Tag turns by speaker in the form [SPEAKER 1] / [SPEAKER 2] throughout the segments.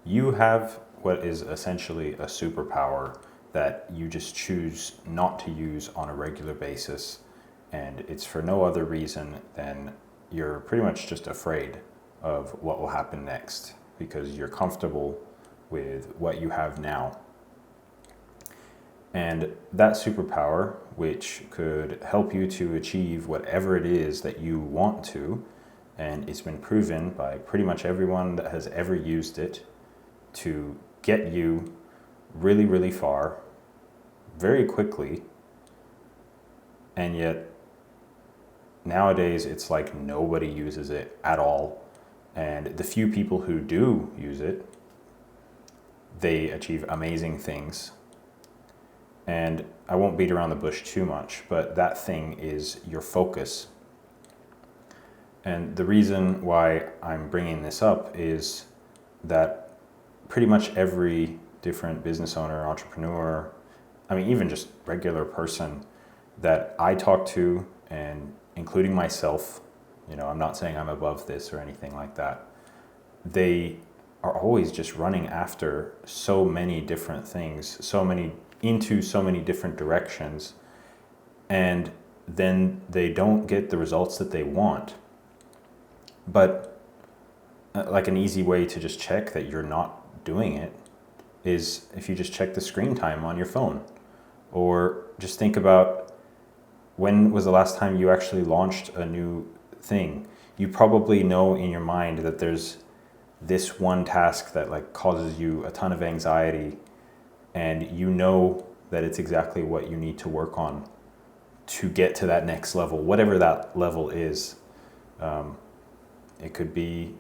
[SPEAKER 1] You have what is essentially a superpower that you just choose not to use on a regular basis. And it's for no other reason than you're pretty much just afraid of what will happen next because you're comfortable with what you have now. And that superpower, which could help you to achieve whatever it is that you want to, and it's been proven by pretty much everyone that has ever used it to get you really, really far, very quickly, and yet nowadays it's like nobody uses it at all. And the few people who do use it, they achieve amazing things. And I won't beat around the bush too much, but that thing is your focus. And the reason why I'm bringing this up is that pretty much every different business owner, entrepreneur, I mean, even just regular person that I talk to, and including myself, I'm not saying I'm above this or anything like that, they are always just running after so many different things, into so many different directions, and then they don't get the results that they want. But like an easy way to just check that you're not doing it is if you just check the screen time on your phone, or just think about when was the last time you actually launched a new thing. You probably know in your mind that there's this one task that like causes you a ton of anxiety, and you know that it's exactly what you need to work on to get to that next level, whatever that level is. It could be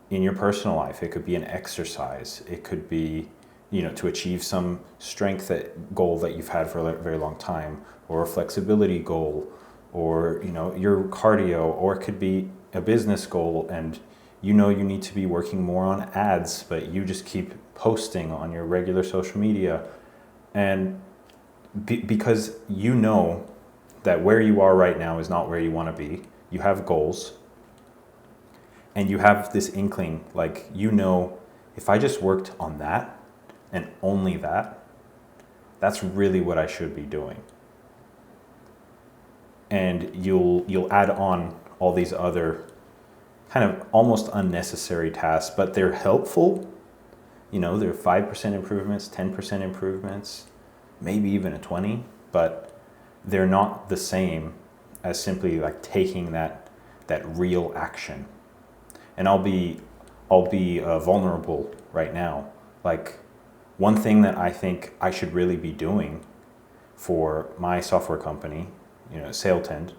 [SPEAKER 1] in your personal life, it could be an exercise, it could be, to achieve some strength goal that you've had for a very long time, or a flexibility goal, or, your cardio, or it could be a business goal, and you need to be working more on ads, but you just keep posting on your regular social media. And because you know that where you are right now is not where you want to be, you have goals, and you have this inkling, like, if I just worked on that and only that, that's really what I should be doing. And you'll add on all these other kind of almost unnecessary tasks, but they're helpful. They're 5% improvements, 10% improvements, maybe even a 20, but they're not the same as simply like taking that real action. And I'll be vulnerable right now. Like, one thing that I think I should really be doing for my software company, SailTend,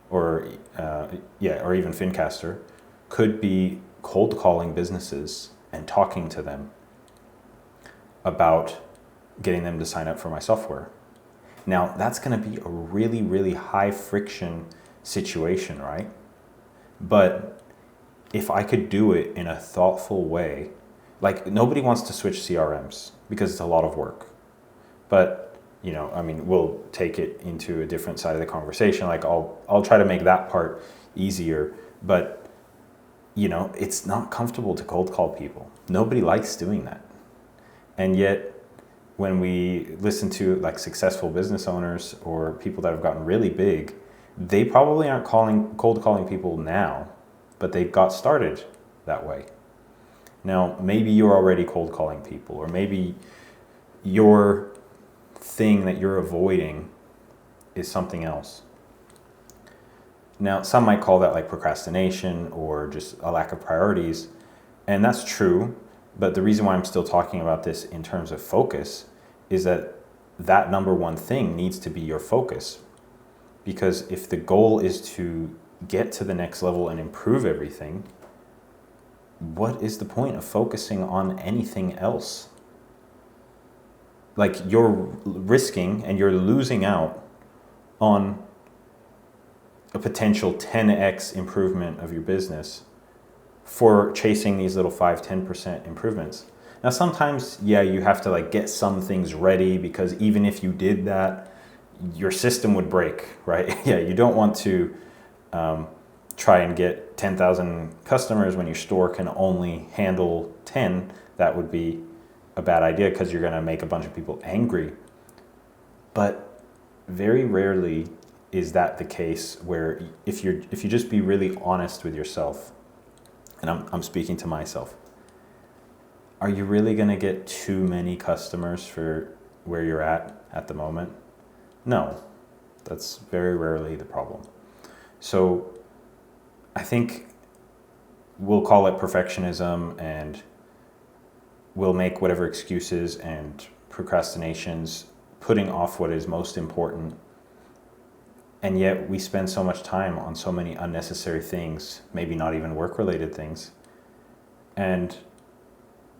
[SPEAKER 1] or even Fincaster, could be cold calling businesses and talking to them about getting them to sign up for my software. Now, that's going to be a really, really high friction situation, right? But if I could do it in a thoughtful way, like, nobody wants to switch CRMs because it's a lot of work. But, we'll take it into a different side of the conversation. Like, I'll try to make that part easier, but it's not comfortable to cold call people. Nobody likes doing that. And yet, when we listen to like successful business owners or people that have gotten really big, they probably aren't cold calling people now, but they got started that way. Now, maybe you're already cold calling people, or maybe your thing that you're avoiding is something else. Now, some might call that like procrastination or just a lack of priorities, and that's true, but the reason why I'm still talking about this in terms of focus is that number one thing needs to be your focus. Because if the goal is to get to the next level and improve everything, what is the point of focusing on anything else? Like, you're risking and you're losing out on a potential 10x improvement of your business for chasing these little 5-10% improvements. Now, sometimes, you have to like get some things ready, because even if you did that, your system would break, right? You don't want to try and get 10,000 customers when your store can only handle 10, that would be a bad idea because you're going to make a bunch of people angry. But very rarely is that the case, where if you just be really honest with yourself, and I'm speaking to myself, are you really going to get too many customers for where you're at the moment? No, that's very rarely the problem. So I think we'll call it perfectionism, and we'll make whatever excuses and procrastinations, putting off what is most important. And yet we spend so much time on so many unnecessary things, maybe not even work-related things, and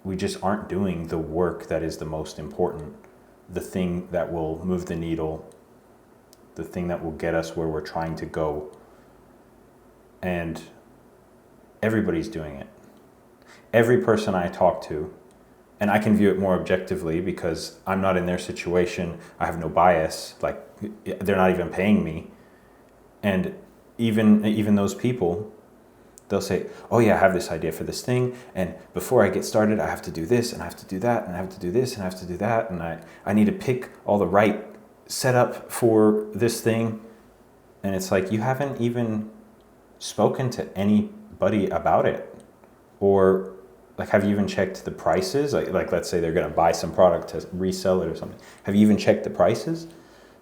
[SPEAKER 1] we just aren't doing the work that is the most important, the thing that will move the needle, the thing that will get us where we're trying to go. And everybody's doing it. Every person I talk to, and I can view it more objectively because I'm not in their situation, I have no bias, like they're not even paying me. And even those people, they'll say, oh yeah, I have this idea for this thing, and before I get started, I have to do this, and I have to do that, and I have to do this, and I have to do that, and I need to pick all the right setup for this thing. And it's like, you haven't even spoken to anybody about it. Or like, have you even checked the prices? Like let's say they're going to buy some product to resell it or something. Have you even checked the prices?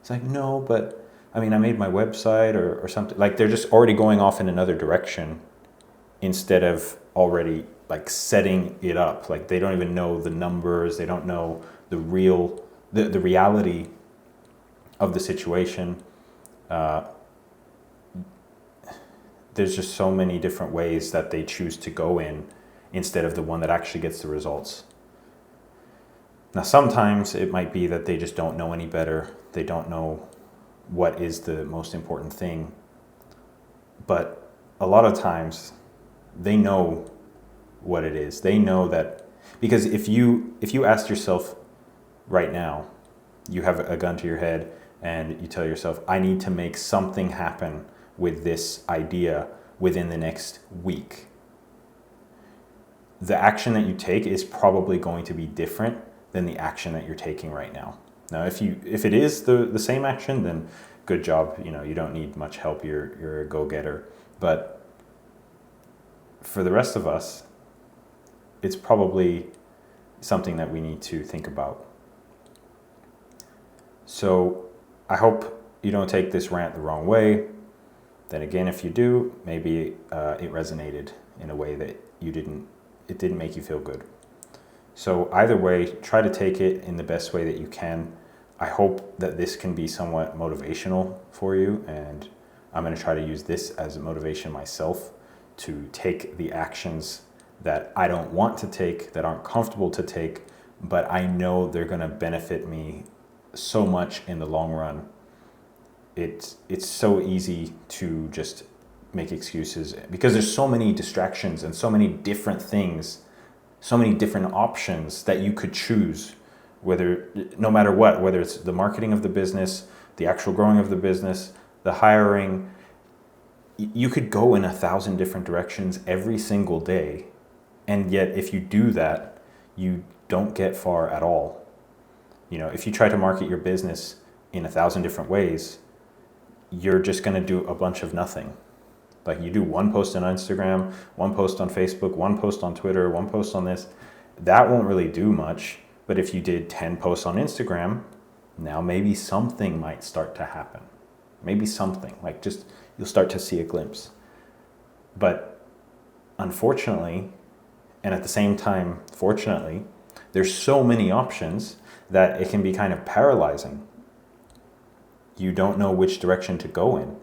[SPEAKER 1] It's like, no, but I mean, I made my website or something. Like, they're just already going off in another direction instead of already like setting it up. Like, they don't even know the numbers. They don't know the reality of the situation. There's just so many different ways that they choose to go in instead of the one that actually gets the results. Now, sometimes it might be that they just don't know any better. They don't know what is the most important thing. But a lot of times they know what it is. They know that, because if you ask yourself right now, you have a gun to your head and you tell yourself, I need to make something happen with this idea within the next week. The action that you take is probably going to be different than the action that you're taking right now. Now, if it is the same action, then good job. You don't need much help. You're a go-getter. But for the rest of us, it's probably something that we need to think about. So I hope you don't take this rant the wrong way. Then again, if you do, maybe it resonated in a way that it didn't make you feel good. So either way, try to take it in the best way that you can. I hope that this can be somewhat motivational for you, and I'm going to try to use this as a motivation myself to take the actions that I don't want to take, that aren't comfortable to take, but I know they're going to benefit me so much in the long run. It's so easy to just make excuses because there's so many distractions and so many different things, so many different options that you could choose, no matter what, whether it's the marketing of the business, the actual growing of the business, the hiring. You could go in 1,000 different directions every single day. And yet if you do that, you don't get far at all. If you try to market your business in 1,000 different ways, you're just going to do a bunch of nothing. Like, you do one post on Instagram, one post on Facebook, one post on Twitter, one post on this. That won't really do much. But if you did 10 posts on Instagram, now maybe something might start to happen. Maybe something, like just you'll start to see a glimpse. But unfortunately, and at the same time, fortunately, there's so many options that it can be kind of paralyzing. You don't know which direction to go in.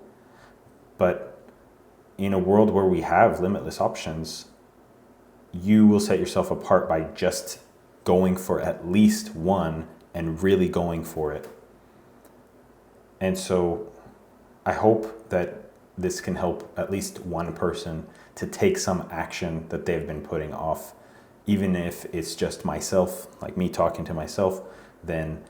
[SPEAKER 1] But in a world where we have limitless options, you will set yourself apart by just going for at least one and really going for it. And so I hope that this can help at least one person to take some action that they've been putting off. Even if it's just myself, like me talking to myself, then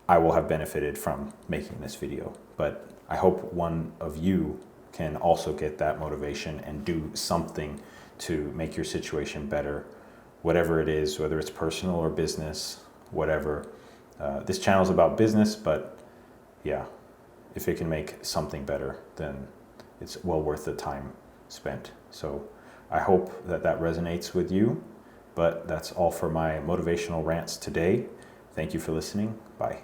[SPEAKER 1] I will have benefited from making this video. But I hope one of you can also get that motivation and do something to make your situation better, whatever it is, whether it's personal or business, whatever. This channel is about business, but yeah, if it can make something better, then it's well worth the time spent. So I hope that that resonates with you, but that's all for my motivational rants today. Thank you for listening. Bye.